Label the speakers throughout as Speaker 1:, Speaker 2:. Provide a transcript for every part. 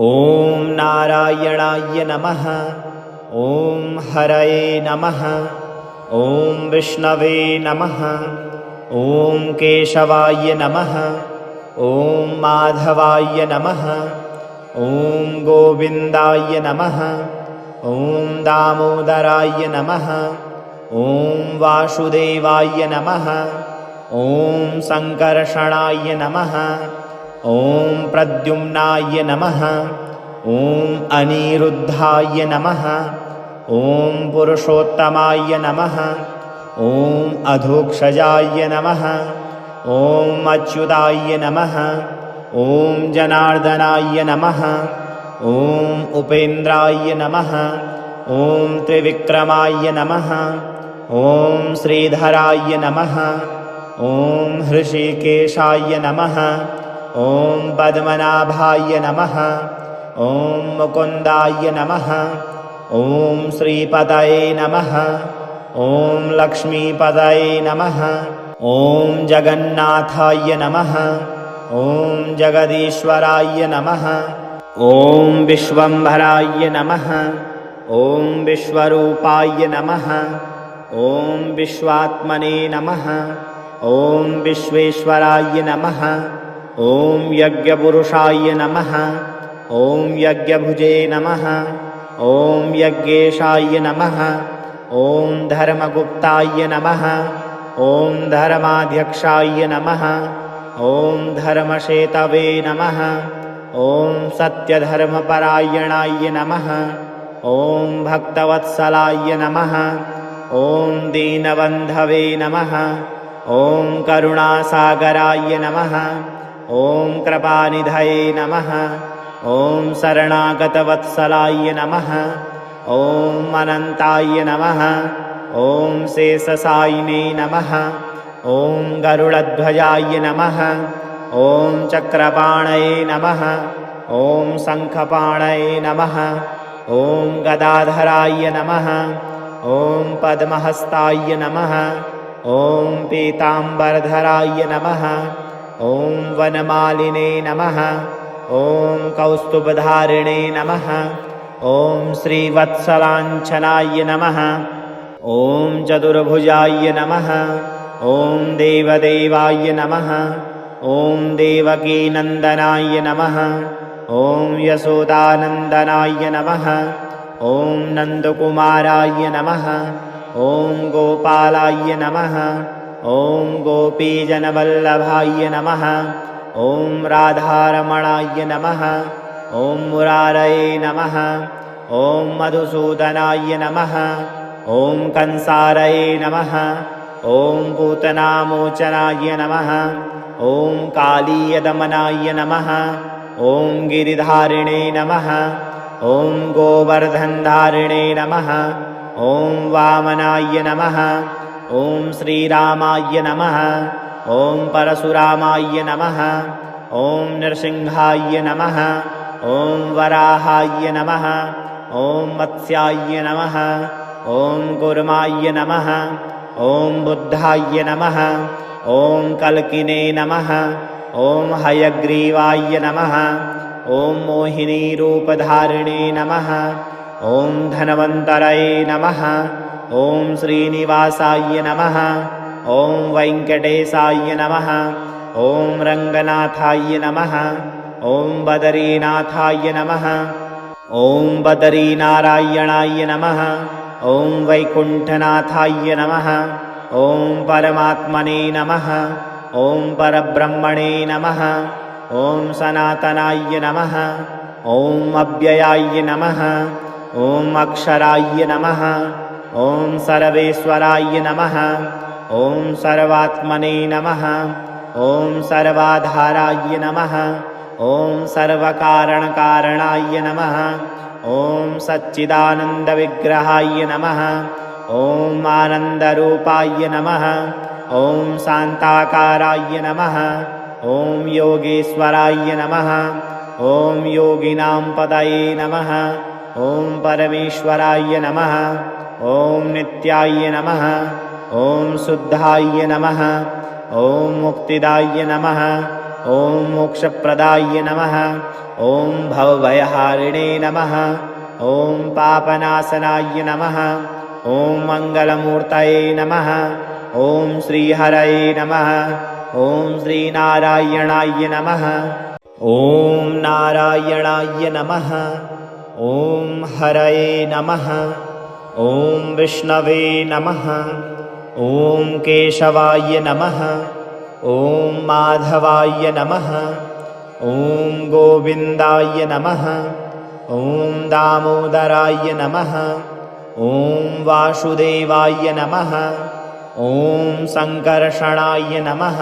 Speaker 1: ॐ नारायणाय नमः। ॐ हरये नमः। ॐ विष्णवे नमः। ॐ केशवाय नमः। ॐ माधवाय नमः। ॐ गोविन्दाय नमः। ॐ दामोदराय नमः। ॐ वासुदेवाय नमः। ॐ सङ्कर्षणाय नमः। ॐ प्रद्युम्नाय नमः। ॐ अनिरुद्धाय नमः। ॐ पुरुषोत्तमाय नमः। ॐ अधोक्षजाय नमः। ॐ अच्युताय नमः। ॐ जनार्दनाय नमः। ॐ उपेन्द्राय नमः। ॐ त्रिविक्रमाय नमः। ॐ श्रीधराय नमः। ॐ हृषीकेशाय नमः। ॐ पद्मनाभाय नमः। ॐ मुकुन्दाय नमः। ॐ श्रीपतये नमः। ॐ लक्ष्मीपतये नमः। ॐ जगन्नाथाय नमः। ॐ जगदीश्वराय नमः। ॐ विश्वम्भराय नमः। ॐ विश्वरूपाय नमः। ॐ विश्वात्मने नमः। ॐ विश्वेश्वराय नमः। ॐ यज्ञपुरुषाय नमः। ॐ यज्ञभुजे नमः। ॐ यज्ञेशाय नमः। ॐ धर्मगुप्ताय नमः। ॐ धर्माध्यक्षाय नमः। ॐ धर्मशेतवे नमः। ॐ सत्यधर्मपरायणाय नमः। ॐ भक्तवत्सलाय नमः। ॐ दीनबन्धवे नमः। ॐ करुणासागराय नमः। ॐ कृपानिधये नमः। ॐ शरणागतवत्सलाय नमः। ॐ अनन्ताय नमः। ॐ शेषशायिने नमः। ॐ गरुडध्वजाय नमः। ॐ चक्रपाणये नमः। ॐ शङ्खपाणये नमः। ॐ गदाधराय नमः। ॐ पद्महस्ताय नमः। ॐ पीताम्बरधराय नमः। ॐ वनमालिने नमः। ॐ कौस्तुभधारिणे नमः। ॐ श्रीवत्सलाञ्छनाय नमः। ॐ चतुर्भुजाय नमः। ॐ देवदेवाय नमः। ॐ देवकीनन्दनाय नमः। ॐ यशोदानन्दनाय नमः। ॐ नन्दकुमाराय नमः। ॐ गोपालाय नमः। ॐ गोपीजनवल्लभाय नमः। ॐ राधारमणाय नमः। ॐ मुरारये नमः। ॐ मधुसूदनाय नमः। ॐ कंसारये नमः। ॐ पूतनामोचनाय नमः। ॐ कालीयदमनाय नमः। ॐ गिरिधारिणे नमः। ॐ गोवर्धनधारिणे नमः। ॐ वामनाय नमः। ॐ श्रीरामाय नमः। ॐ परशुरामाय नमः। ॐ नृसिंहाय नमः। ॐ वराहाय नमः। ॐ मत्स्याय नमः। ॐ कूर्माय नमः। ॐ बुद्धाय नमः। ॐ कल्किने नमः। ॐ हयग्रीवाय नमः। ॐ मोहिनीरूपधारिणे नमः। ॐ धन्वन्तरये नमः। ॐ श्रीनिवासाय नमः। ॐ वेङ्कटेशाय नमः। ॐ रङ्गनाथाय नमः। ॐ बदरीनाथाय नमः। ॐ बदरीनारायणाय नमः। ॐ वैकुण्ठनाथाय नमः। ॐ परमात्मने नमः। ॐ परब्रह्मणे नमः। ॐ सनातनाय नमः। ॐ अव्ययाय नमः। ॐ अक्षराय नमः। ॐ सर्वेश्वराय नमः। ॐ सर्वात्मने नमः। ॐ सर्वाधाराय नमः। ॐ सर्वकारणकारणाय नमः। ॐ सच्चिदानन्दविग्रहाय नमः। ॐ आनन्दरूपाय नमः। ॐ शान्ताकाराय नमः। ॐ योगेश्वराय नमः। ॐ योगिनां पतये नमः। ॐ परमेश्वराय नमः। ॐ नित्याय नमः। ॐ शुद्धाय नमः। ॐ मुक्तिदाय नमः। ॐ मोक्षप्रदाय नमः। ॐ भवभयहारिणे नमः। ॐ पापनाशनाय नमः। ॐ मङ्गलमूर्तये नमः। ॐ श्रीहरये नमः। ॐ श्रीनारायणाय नमः। ॐ नारायणाय नमः। ॐ हरये नमः। ॐ विष्णवे नमः। ॐ केशवाय नमः। ॐ माधवाय नमः। ॐ गोविन्दाय नमः। ॐ दामोदराय नमः। ॐ वासुदेवाय नमः। ॐ सङ्कर्षणाय नमः।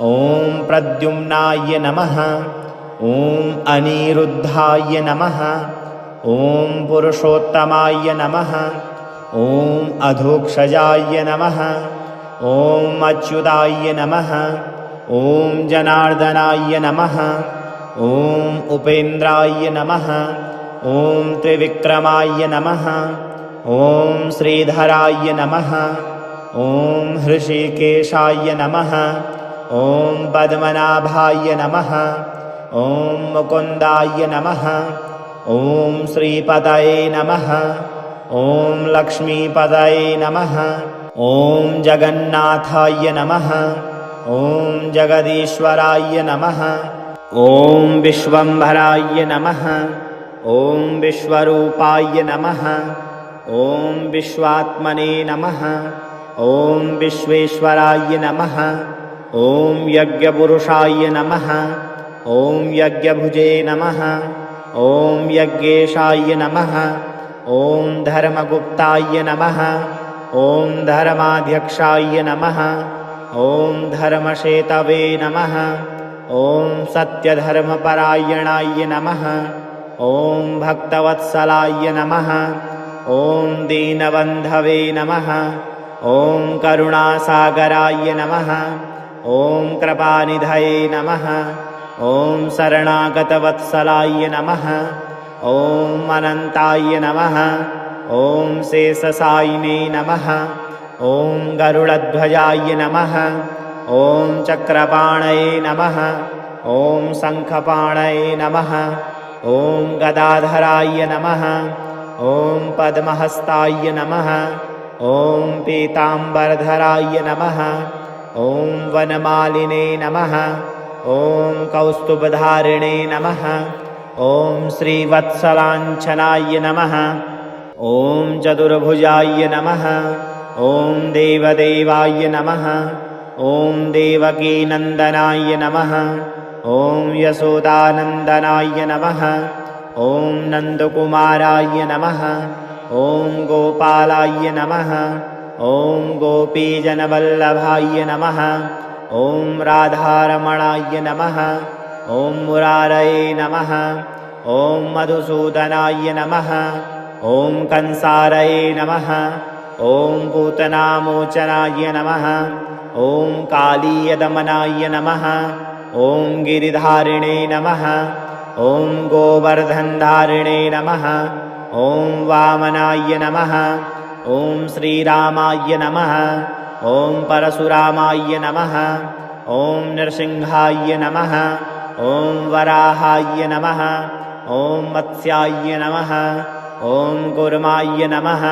Speaker 1: ॐ प्रद्युम्नाय नमः। ॐ अनिरुद्धाय नमः। ॐ पुरुषोत्तमाय नमः। ॐ अधोक्षजाय नमः। ॐ अच्युताय नमः। ॐ जनार्दनाय नमः। ॐ उपेन्द्राय नमः। ॐ त्रिविक्रमाय नमः। ॐ श्रीधराय नमः। ॐ हृषिकेशाय नमः। ॐ पद्मनाभाय नमः। ॐ मुकुन्दाय नमः। ॐ श्रीपतये नमः। ॐ लक्ष्मीपतये नमः। ॐ जगन्नाथाय नमः। ॐ जगदीश्वराय नमः। ॐ विश्वम्भराय नमः। ॐ विश्वरूपाय नमः। ॐ विश्वात्मने नमः। ॐ विश्वेश्वराय नमः। ॐ यज्ञपुरुषाय नमः। ॐ यज्ञभुजे नमः। ॐ यज्ञेशाय नमः। ॐ धर्मगुप्ताय नमः। ॐ धर्माध्यक्षाय नमः। ॐ धर्मशेतवे नमः। ॐ सत्यधर्मपरायणाय नमः। ॐ भक्तवत्सलाय नमः। ॐ दीनबन्धवे नमः। ॐ करुणासागराय नमः। ॐ कृपानिधये नमः। ॐ शरणागतवत्सलाय नमः। ॐ अनन्ताय नमः। ॐ शेषशायिने नमः। ॐ गरुडध्वजाय नमः। ॐ चक्रपाणये नमः। ॐ शङ्खपाणये नमः। ॐ गदाधराय नमः। ॐ पद्महस्ताय नमः। ॐ पीताम्बरधराय नमः। ॐ वनमालिने नमः। ॐ कौस्तुभधारिणे नमः। ॐ श्रीवत्सलाञ्छनाय नमः। ॐ चतुर्भुजाय नमः। ॐ देवदेवाय नमः। ॐ देवकीनन्दनाय नमः। ॐ यशोदानन्दनाय नमः। ॐ नन्दकुमाराय नमः। ॐ गोपालाय नमः। ॐ गोपीजनवल्लभाय नमः। ॐ राधारमणाय नमः। ॐ मुरारये नमः। ॐ मधुसूदनाय नमः। ॐ कंसारये नमः। ॐ पूतनामोचनाय नमः। ॐ कालीयदमनाय नमः। ॐ गिरिधारिणे नमः। ॐ गोवर्धनधारिणे नमः। ॐ वामनाय नमः। ॐ श्रीरामाय नमः। ॐ परशुरामाय नमः। ॐ नृसिंहाय नमः। ॐ वराहाय नमः। ॐ मत्स्याय नमः। ॐ कूर्माय नमः।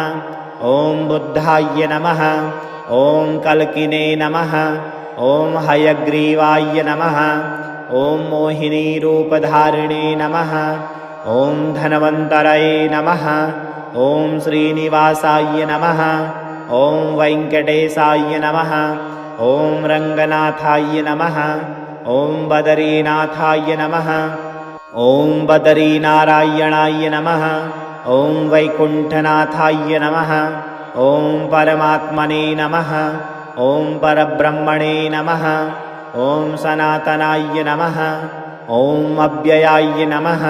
Speaker 1: ॐ बुद्धाय नमः। ॐ कल्किने नमः। ॐ हयग्रीवाय नमः। ॐ मोहिनीरूपधारिणे नमः। ॐ धन्वन्तरये नमः। ॐ श्रीनिवासाय नमः। ॐ वेङ्कटेशाय नमः। ॐ रङ्गनाथाय नमः। ॐ बदरीनाथाय नमः। ॐ बदरीनारायणाय नमः। ॐ वैकुण्ठनाथाय नमः। ॐ परमात्मने नमः। ॐ परब्रह्मणे नमः। ॐ सनातनाय नमः। ॐ अव्ययाय नमः।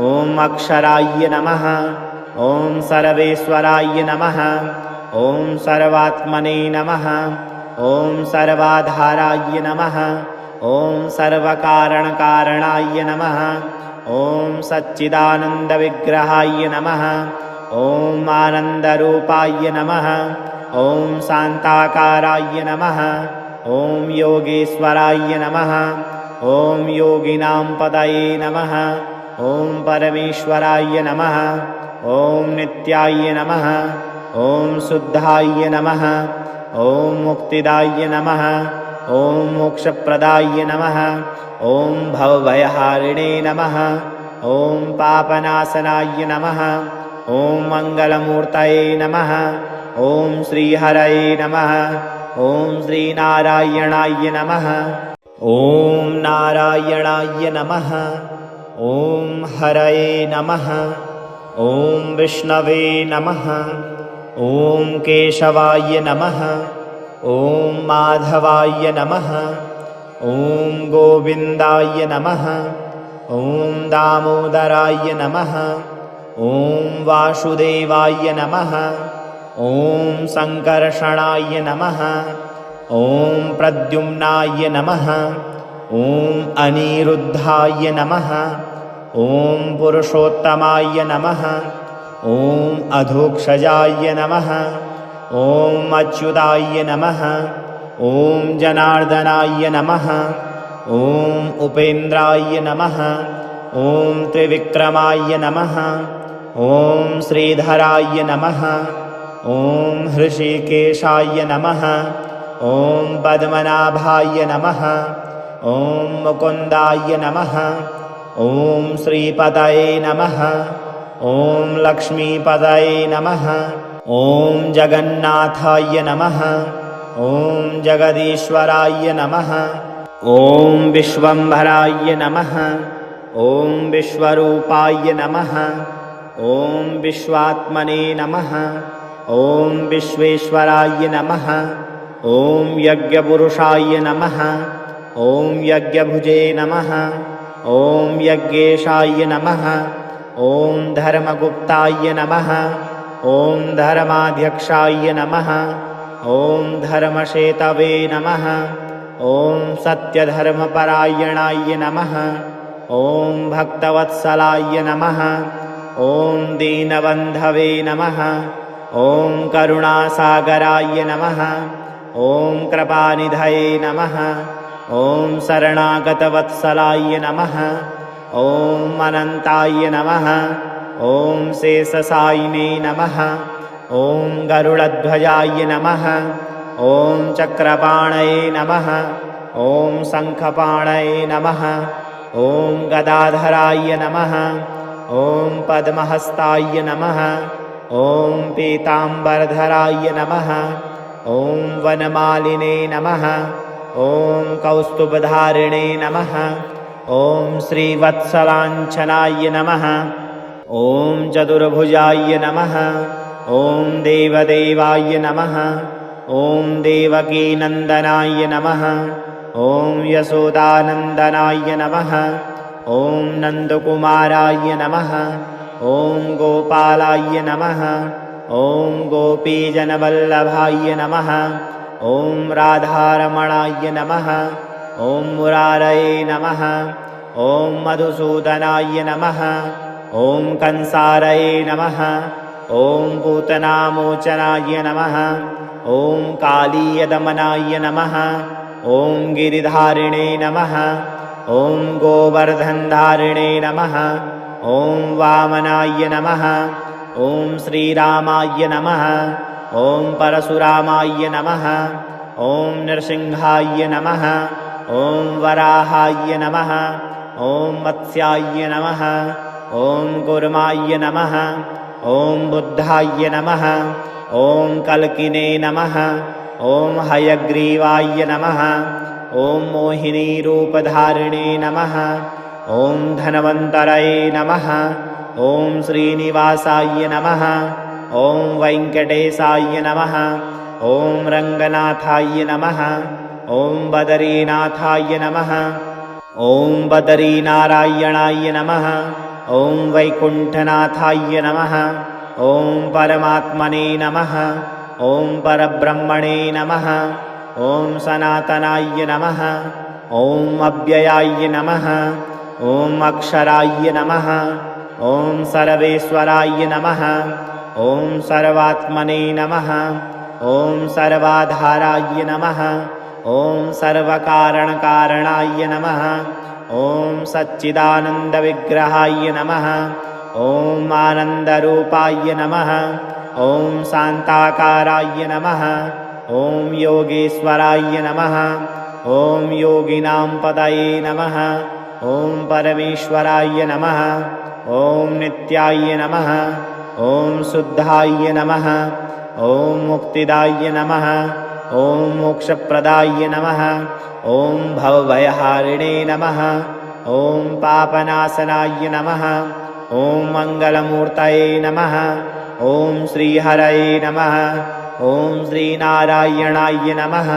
Speaker 1: ॐ अक्षराय नमः। ॐ सर्वेश्वराय नमः। ॐ सर्वात्मने नमः। ॐ सर्वाधाराय नमः। ॐ सर्वकारणकारणाय नमः। ॐ सच्चिदानन्दविग्रहाय नमः। ॐ आनन्दरूपाय नमः। ॐ शान्ताकाराय नमः। ॐ योगेश्वराय नमः। ॐ योगिनां पतये नमः। ॐ परमेश्वराय नमः। ॐ नित्याय नमः। ॐ शुद्धाय नमः। ॐ मुक्तिदाय नमः। ॐ मोक्षप्रदाय नमः। ॐ भवभयहारिणे नमः। ॐ पापनाशनाय नमः। ॐ मङ्गलमूर्तये नमः। ॐ श्रीहरये नमः। ॐ श्रीनारायणाय नमः। ॐ नारायणाय नमः। ॐ हरये नमः। ॐ विष्णवे नमः। ॐ केशवाय नमः। ॐ माधवाय नमः। ॐ गोविन्दाय नमः। ॐ दामोदराय नमः। ॐ वासुदेवाय नमः। ॐ सङ्कर्षणाय नमः। ॐ प्रद्युम्नाय नमः। ॐ अनिरुद्धाय नमः। ॐ पुरुषोत्तमाय नमः। ॐ अधोक्षजाय नमः। ॐ अच्युताय नमः। ॐ जनार्दनाय नमः। ॐ उपेन्द्राय नमः। ॐ त्रिविक्रमाय नमः। ॐ श्रीधराय नमः। ॐ हृषिकेशाय नमः। ॐ पद्मनाभाय नमः। ॐ मुकुन्दाय नमः। ॐ श्रीपतये नमः। ॐ लक्ष्मीपतये नमः। ॐ जगन्नाथाय नमः। ॐ जगदीश्वराय नमः। ॐ विश्वम्भराय नमः। ॐ विश्वरूपाय नमः। ॐ विश्वात्मने नमः। ॐ विश्वेश्वराय नमः। ॐ यज्ञपुरुषाय नमः। ॐ यज्ञभुजे नमः। ॐ यज्ञेशाय नमः। ॐ धर्मगुप्ताय नमः। ॐ धर्माध्यक्षाय नमः। ॐ धर्मशेतवे नमः। ॐ सत्यधर्मपरायणाय नमः। ॐ भक्तवत्सलाय नमः। ॐ दीनबन्धवे नमः। ॐ करुणासागराय नमः। ॐ कृपानिधये नमः। ॐ शरणागतवत्सलाय नमः। ॐ अनन्ताय नमः। ॐ शेषशायिने नमः। ॐ गरुडध्वजाय नमः। ॐ चक्रपाणये नमः। ॐ शङ्खपाणये नमः। ॐ गदाधराय नमः। ॐ पद्महस्ताय नमः। ॐ पीताम्बरधराय नमः। ॐ वनमालिने नमः। ॐ कौस्तुभधारिणे नमः। ॐ श्रीवत्सलाञ्छनाय नमः। ॐ चतुर्भुजाय नमः। ॐ देवदेवाय नमः। ॐ देवकीनन्दनाय नमः। ॐ यशोदानन्दनाय नमः। ॐ नन्दकुमाराय नमः। ॐ गोपालाय नमः। ॐ गोपीजनवल्लभाय नमः। ॐ राधारमणाय नमः। ॐ मुरारये नमः। ॐ मधुसूदनाय नमः। ॐ कंसारये नमः। ॐ पूतनामोचनाय नमः। ॐ कालीयदमनाय नमः। ॐ गिरिधारिणे नमः। ॐ गोवर्धनधारिणे नमः। ॐ वामनाय नमः। ॐ श्रीरामाय नमः। ॐ परशुरामाय नमः। ॐ नृसिंहाय नमः। ॐ वराहाय नमः। ॐ मत्स्याय नमः। ॐ कूर्माय नमः। ॐ बुद्धाय नमः। ॐ कल्किने नमः। ॐ हयग्रीवाय नमः। ॐ मोहिनीरूपधारिणे नमः। ॐ धन्वन्तरये नमः। ॐ श्रीनिवासाय नमः। ॐ वेङ्कटेशाय नमः। ॐ रङ्गनाथाय नमः। ॐ बदरीनाथाय नमः। ॐ बदरीनारायणाय नमः। ॐ वैकुण्ठनाथाय नमः। ॐ परमात्मने नमः। ॐ परब्रह्मणे नमः। ॐ सनातनाय नमः। ॐ अव्ययाय नमः। ॐ अक्षराय नमः। ॐ सर्वेश्वराय नमः। ॐ सर्वात्मने नमः। ॐ सर्वाधाराय नमः। ॐ सर्वकारणकारणाय नमः। ॐ सच्चिदानन्दविग्रहाय नमः। ॐ आनन्दरूपाय नमः। ॐ शान्ताकाराय नमः। ॐ योगेश्वराय नमः। ॐ योगिनां पतये नमः। ॐ परमेश्वराय नमः। ॐ नित्याय नमः। ॐ शुद्धाय नमः। ॐ मुक्तिदाय नमः। ॐ मोक्षप्रदाय नमः। ॐ भवभयहारिणे नमः। ॐ पापनाशनाय नमः। ॐ मङ्गलमूर्तये नमः। ॐ श्रीहरये नमः। ॐ श्रीनारायणाय नमः।